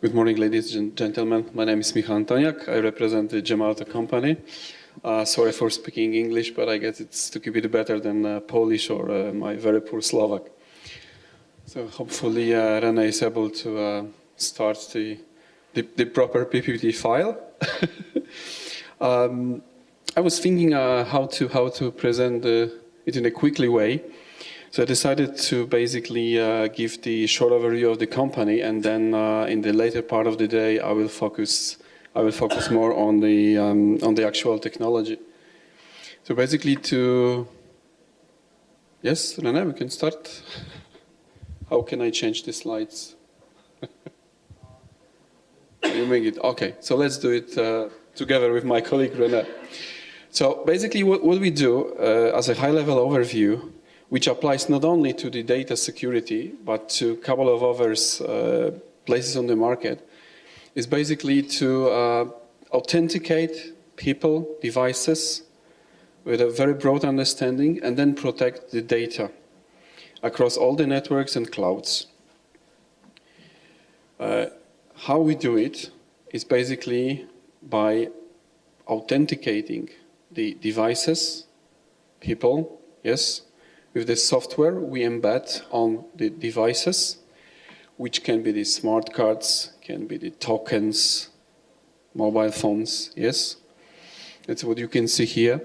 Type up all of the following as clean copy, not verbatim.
Good morning, ladies and gentlemen. My name is Michał Antoniak. I represent the Gemalto company. Sorry for speaking English, but I guess it's to keep it better than Polish or my very poor Slovak. So hopefully René is able to start the proper PPT file. I was thinking how to present it in a quickly way. So I decided to basically give the short overview of the company, and then in the later part of the day, I will focus more on the actual technology. So basically, yes, René, we can start. How can I change the slides? You make it okay. So let's do it together with my colleague René. So basically, what we do as a high-level overview, which applies not only to the data security, but to a couple of other places on the market, is basically to authenticate people, devices, with a very broad understanding, and then protect the data across all the networks and clouds. How we do it is basically by authenticating the devices, people, yes, with the software we embed on the devices, which can be the smart cards, can be the tokens, mobile phones, yes. That's what you can see here.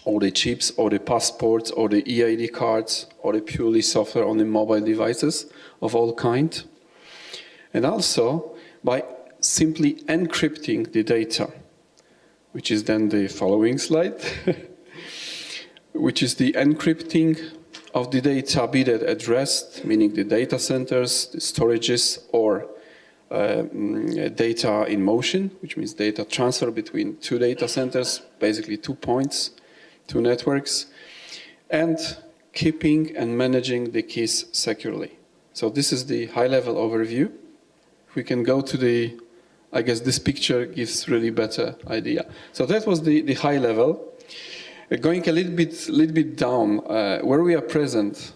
Or the chips, or the passports, or the EID cards, or the purely software on the mobile devices of all kind. And also by simply encrypting the data, which is then the following slide. Which is the encrypting of the data, be that at rest, meaning the data centers, the storages, or data in motion, which means data transfer between two data centers, basically 2 points, 2 networks, and keeping and managing the keys securely. So this is the high-level overview. If we can go to I guess this picture gives really better idea. So that was the high level. Going a little bit down, where we are present,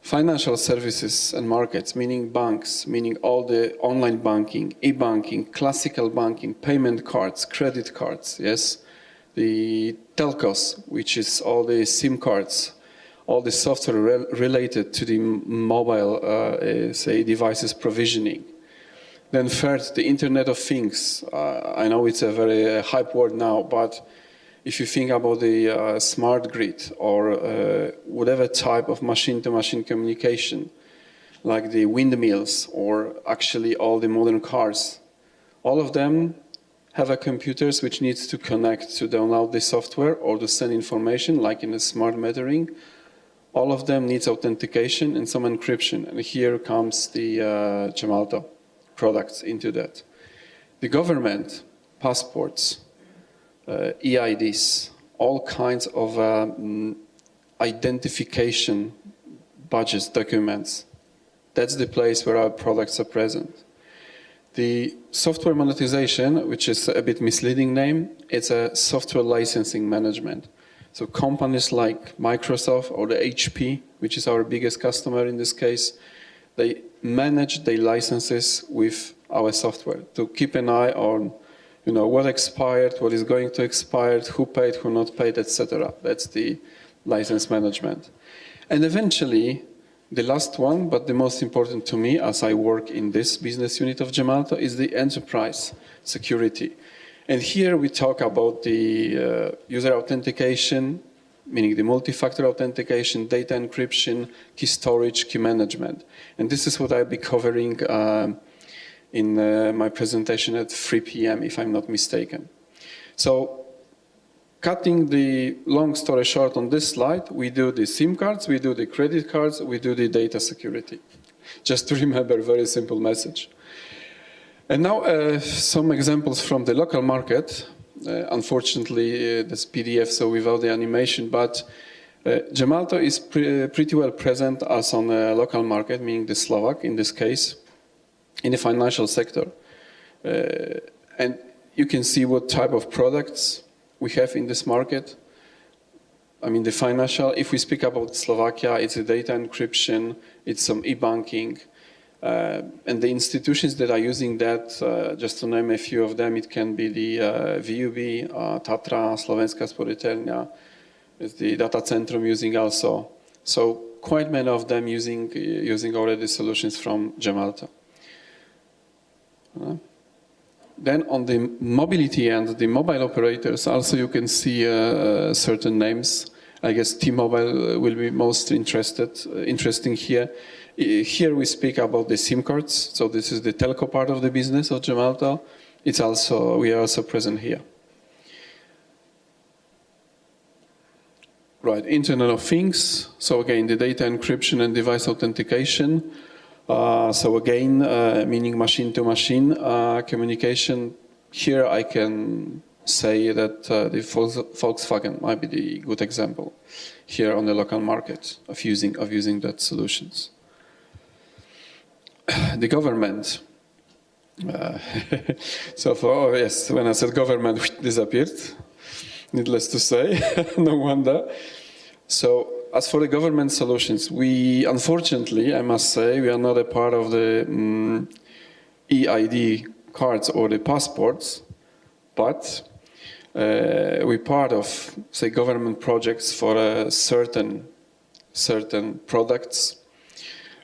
financial services and markets, meaning banks, meaning all the online banking, e-banking, classical banking, payment cards, credit cards, yes, the telcos, which is all the SIM cards, all the software related to the mobile, say, devices provisioning. Then third, the Internet of Things. I know it's a very hype word now, but if you think about the smart grid or whatever type of machine-to-machine communication, like the windmills or actually all the modern cars, all of them have a computers which needs to connect to download the software or to send information, like in a smart metering. All of them needs authentication and some encryption. And here comes the Gemalto products into that. The government, passports, EIDs, all kinds of identification badges, documents. That's the place where our products are present. The software monetization, which is a bit misleading name, it's a software licensing management. So companies like Microsoft or the HP, which is our biggest customer in this case, they manage their licenses with our software to keep an eye on what expired, what is going to expire, who paid, who not paid, etc. That's the license management. And eventually, the last one, but the most important to me as I work in this business unit of Gemalto, is the enterprise security. And here we talk about the user authentication, meaning the multi-factor authentication, data encryption, key storage, key management. And this is what I'll be covering in my presentation at 3 p.m., if I'm not mistaken. So, cutting the long story short on this slide, we do the SIM cards, we do the credit cards, we do the data security. Just to remember, very simple message. And now some examples from the local market. Unfortunately, this PDF, so without the animation, but Gemalto is pretty well present as on a local market, meaning the Slovak in this case, in the financial sector. And you can see what type of products we have in this market. I mean, the financial, if we speak about Slovakia, it's a data encryption, it's some e-banking, And the institutions that are using that, just to name a few of them, it can be the VUB, Tatra, Slovenská sporiteľňa, the data centrum using also. So quite many of them using already solutions from Gemalto. Then on the mobility end, the mobile operators, also you can see certain names. I guess T-Mobile will be most interesting here. Here we speak about the SIM cards. So this is the telco part of the business of Gemalto. We are also present here. Right, Internet of Things. So again, the data encryption and device authentication. So again, meaning machine-to-machine communication. Here I can say that the Volkswagen might be the good example here on the local market of using that solutions. The government. Yes, when I said government, it disappeared. Needless to say, no wonder. So as for the government solutions, unfortunately, I must say, we are not a part of the EID cards or the passports, but we're part of, say, government projects for certain products,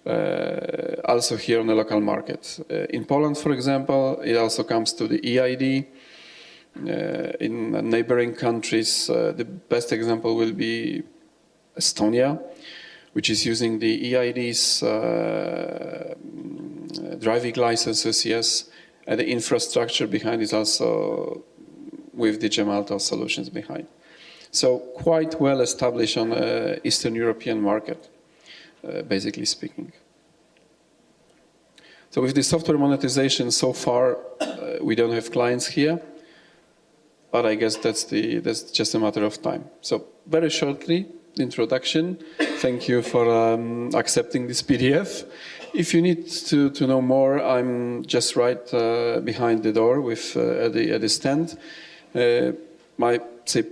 also here on the local market. In Poland, for example, it also comes to the EID. In neighboring countries, the best example will be Estonia, which is using the EIDs, driving licenses, yes, and the infrastructure behind is also with the Gemalto solutions behind. So quite well established on the Eastern European market, basically speaking. So with the software monetization so far, we don't have clients here, but I guess that's just a matter of time. So very shortly, the introduction. Thank you for accepting this PDF. If you need to know more, I'm just right behind the door with at the stand. My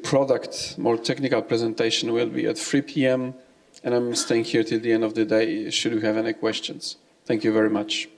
product, more technical presentation will be at 3 p.m. and I'm staying here till the end of the day should you have any questions. Thank you very much.